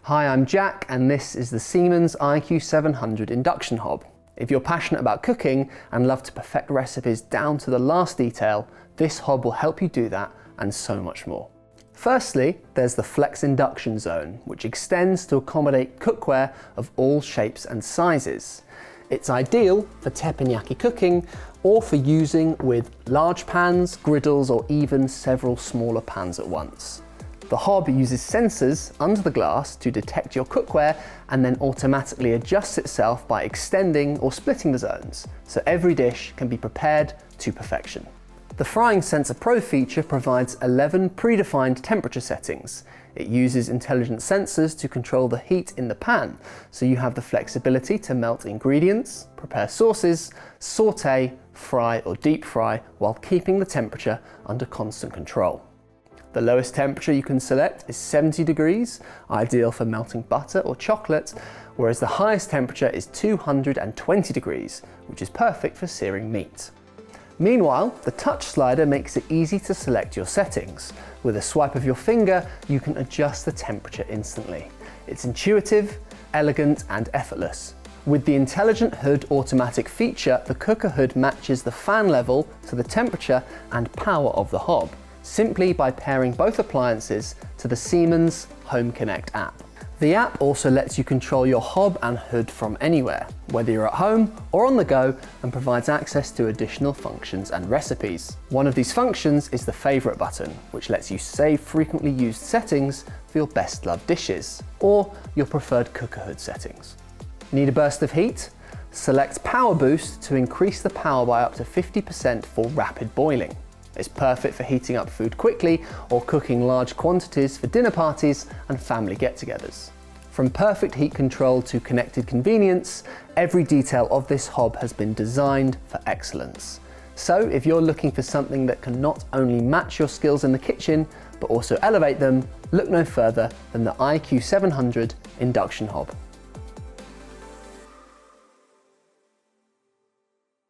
Hi, I'm Jack and this is the Siemens EX851HVC1E induction hob. If you're passionate about cooking and love to perfect recipes down to the last detail, this hob will help you do that and so much more. Firstly, there's the FlexInduction Zone, which extends to accommodate cookware of all shapes and sizes. It's ideal for teppanyaki cooking or for using with large pans, griddles, or even several smaller pans at once. The hob uses sensors under the glass to detect your cookware and then automatically adjusts itself by extending or splitting the zones, so every dish can be prepared to perfection. The FryingSensor Pro feature provides 11 predefined temperature settings. It uses intelligent sensors to control the heat in the pan, so you have the flexibility to melt ingredients, prepare sauces, saute, fry or deep fry while keeping the temperature under constant control. The lowest temperature you can select is 70 degrees, ideal for melting butter or chocolate, whereas the highest temperature is 220 degrees, which is perfect for searing meat. Meanwhile, the TouchSlider makes it easy to select your settings. With a swipe of your finger, you can adjust the temperature instantly. It's intuitive, elegant, and effortless. With the Intelligent Hood automatic feature, the cooker hood matches the fan level to the temperature and power of the hob, simply by pairing both appliances to the Siemens Home Connect app. The app also lets you control your hob and hood from anywhere, whether you're at home or on the go, and provides access to additional functions and recipes. One of these functions is the favorite button, which lets you save frequently used settings for your best loved dishes, or your preferred cooker hood settings. Need a burst of heat? Select PowerBoost to increase the power by up to 50% for rapid boiling. It's perfect for heating up food quickly or cooking large quantities for dinner parties and family get-togethers. From perfect heat control to connected convenience, every detail of this hob has been designed for excellence. So if you're looking for something that can not only match your skills in the kitchen, but also elevate them, look no further than the EX851HVC1E induction hob.